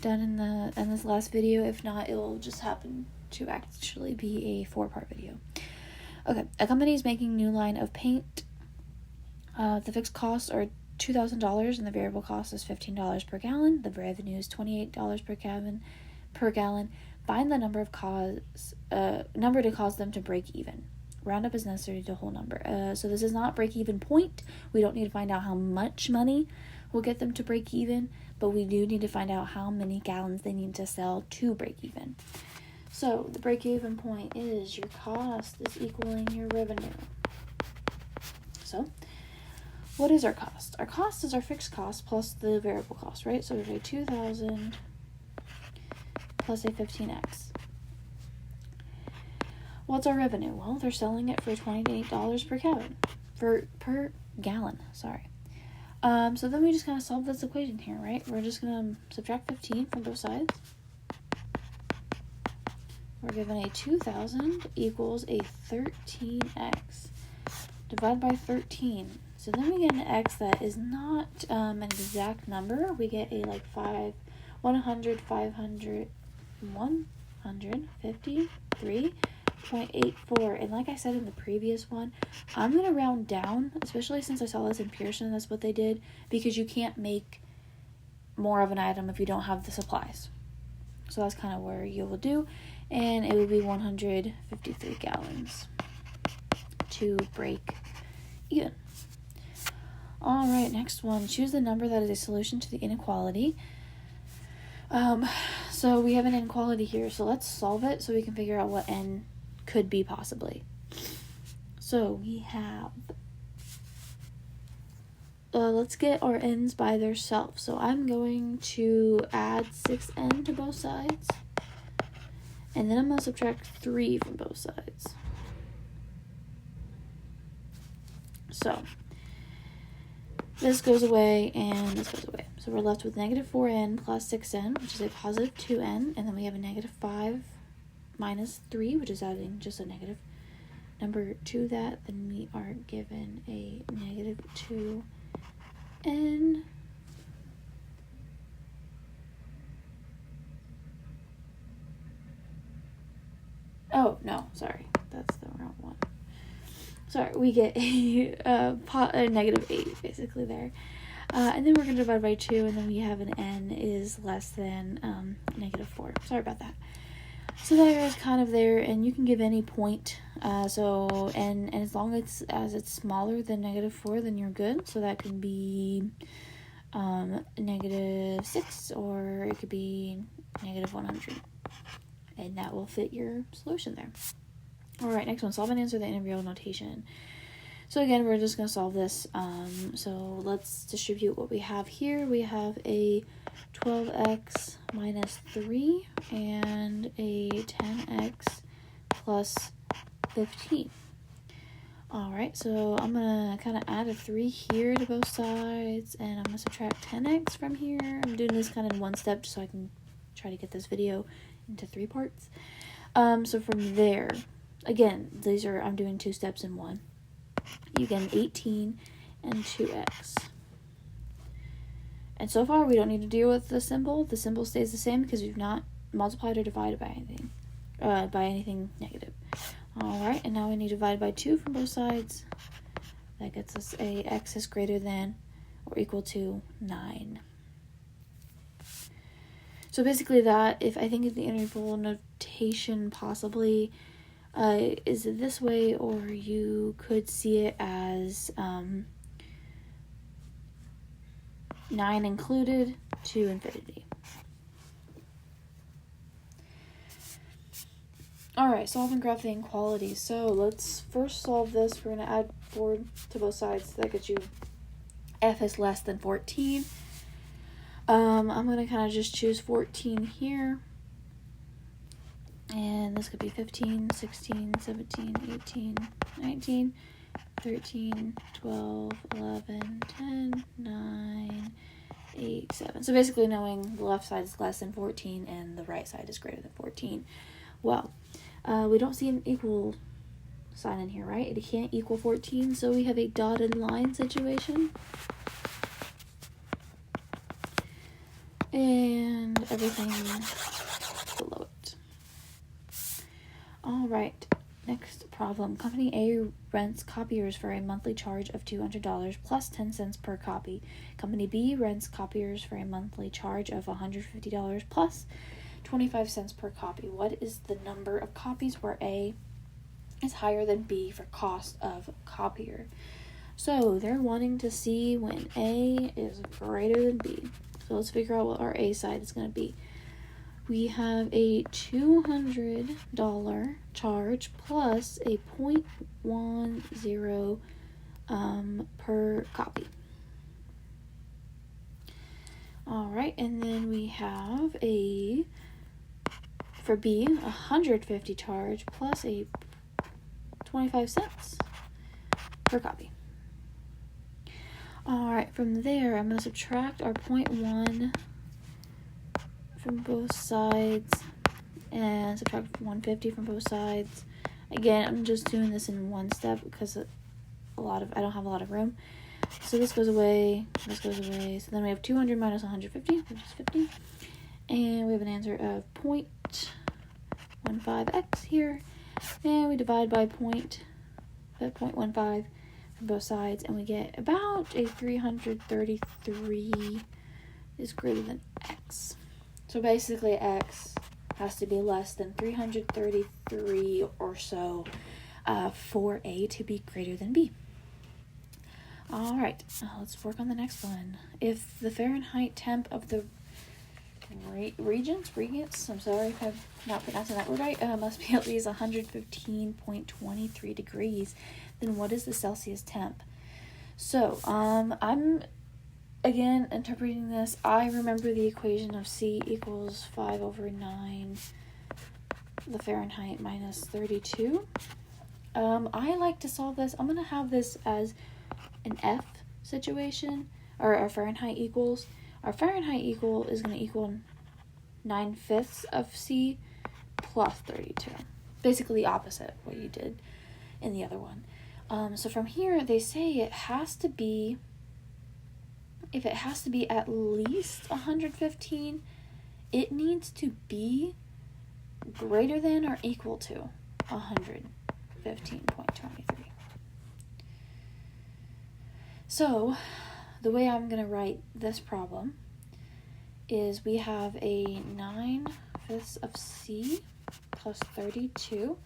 done in this last video. If not, it will just happen to actually be a 4-part video. Okay, a company is making new line of paint. The fixed costs are $2,000 and the variable cost is $15 per gallon. The revenue is $28 per gallon. Find the number to cause them to break even. Roundup is necessary to whole number. So this is not break even point. We don't need to find out how much money will get them to break even, but we do need to find out how many gallons they need to sell to break even. So the break even point is your cost is equaling your revenue. So what is our cost? Our cost is our fixed cost plus the variable cost, right? So there's a 2,000 plus a 15x. What's our revenue? Well, they're selling it for $28 per gallon. Sorry. So then we just kind of solve this equation here, right? We're just going to subtract 15 from both sides. We're given a 2,000 equals a 13x. Divide by 13. So then we get an x that is not an exact number. We get a like 153.84. And like I said in the previous one, I'm going to round down, especially since I saw this in Pearson. That's what they did, because you can't make more of an item if you don't have the supplies. So that's kind of where you will do. And it would be 153 gallons to break even. All right, next one. Choose the number that is a solution to the inequality. So we have an inequality here. So let's solve it so we can figure out what n could be possibly. So we have, let's get our n's by themselves. So I'm going to add 6n to both sides. And then I'm going to subtract 3 from both sides. So this goes away and this goes away. So we're left with negative 4n plus 6n, which is a positive 2n. And then we have a negative 5 minus 3, which is adding just a negative number to that. Then we are given a negative 2n. Oh, no, sorry. That's the wrong one. Sorry, we get a negative 8, basically, there. And then we're going to divide by 2, and then we have an n is less than negative 4. Sorry about that. So there is kind of there, and you can give any point. And as long as it's smaller than negative 4, then you're good. So that can be negative 6, or it could be negative 100. And that will fit your solution there. All right, next one. Solve and answer the integral notation. So again, we're just going to solve this. So let's distribute what we have here. We have a 12x minus 3 and a 10x plus 15. All right, so I'm going to kind of add a 3 here to both sides, and I'm going to subtract 10x from here. I'm doing this kind of in one step just so I can try to get this video into 3 parts. So from there, again, I'm doing 2 steps in one. You get an 18 and 2x. And so far, we don't need to deal with the symbol. The symbol stays the same because we've not multiplied or divided by anything negative. All right, and now we need to divide by 2 from both sides. That gets us a x is greater than or equal to 9. So basically that, if I think of the integral notation possibly is this way, or you could see it as 9 included to infinity. Alright, solve and graph the inequality. So let's first solve this. We're going to add 4 to both sides. So that gets you f is less than 14. I'm going to kind of just choose 14 here. And this could be 15, 16, 17, 18, 19, 13, 12, 11, 10, 9, 8, 7. So basically knowing the left side is less than 14 and the right side is greater than 14. Well, we don't see an equal sign in here, right? It can't equal 14, so we have a dotted line situation. And and everything below it. All right, next problem. Company A rents copiers for a monthly charge of $200 plus 10 cents per copy. Company B rents copiers for a monthly charge of $150 plus 25 cents per copy. What is the number of copies where A is higher than B for cost of copier? So they're wanting to see when A is greater than B. So let's figure out what our A side is going to be. We have a $200 charge plus a 0.10 per copy. All right, and then we have for B, $150 charge plus a 25 cents per copy. All right, from there, I'm going to subtract our 0.1 from both sides and subtract 150 from both sides. Again, I'm just doing this in one step because I don't have a lot of room. So this goes away, this goes away. So then we have 200 minus 150, which is 50. And we have an answer of 0.15x here. And we divide by 0.15 from both sides, and we get about a 333 is greater than x. So basically x has to be less than 333 or so for A to be greater than B. All right, let's work on the next one. If the Fahrenheit temp of the regents, I'm sorry if I'm not pronouncing that word right, must be at least 115.23 degrees, then what is the Celsius temp? So, I'm, again, interpreting this. I remember the equation of C equals 5 over 9, the Fahrenheit minus 32. I like to solve this. I'm going to have this as an F situation, or our Fahrenheit equals. Our Fahrenheit equal is going to equal 9/5 of C plus 32. Basically the opposite of what you did in the other one. So from here, they say it has to be, if it has to be at least 115, it needs to be greater than or equal to 115.23. So the way I'm going to write this problem is we have a 9/5 of C plus 32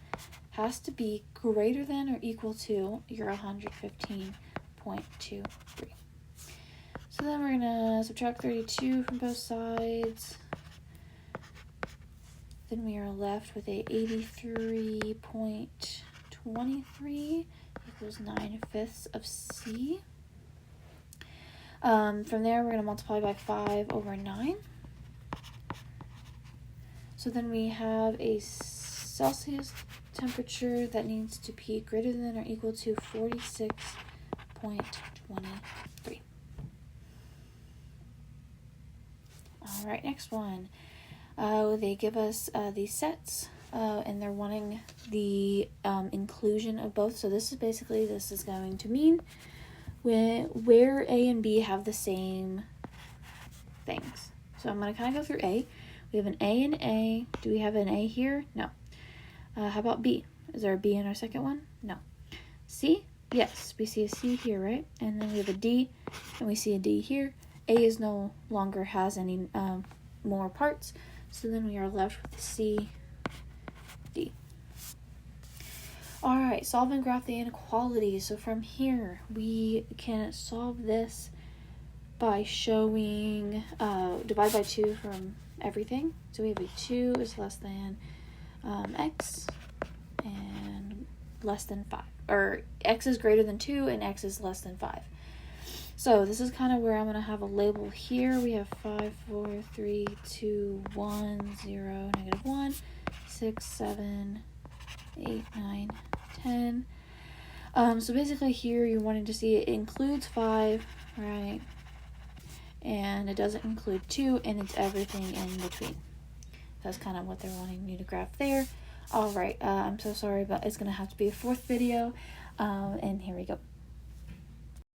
has to be greater than or equal to your 115.23. So then we're going to subtract 32 from both sides. Then we are left with a 83.23 equals 9/5 of C. From there, we're going to multiply by 5 over 9. So then we have a Celsius temperature that needs to be greater than or equal to 46.23. All right, next one. They give us these sets, and they're wanting the inclusion of both. So this is going to mean where A and B have the same things. So I'm going to kind of go through A. We have an A and A. Do we have an A here? No. How about B? Is there a B in our second one? No. C? Yes, we see a C here, right? And then we have a D, and we see a D here. A is no longer has any more parts, so then we are left with C, D. All right, solve and graph the inequality. So from here, we can solve this by showing, divide by 2 from everything. So we have a 2 is less than x and less than 5. Or x is greater than 2 and x is less than 5. So this is kind of where I'm going to have a label here. We have 5, 4, 3, 2, 1, 0, -1, 6, 7, 8, 9, 10. So basically here you're wanting to see it includes 5, right? And it doesn't include 2, and it's everything in between. That's kind of what they're wanting you to graph there. All right, I'm so sorry, but it's going to have to be a 4th video. And here we go.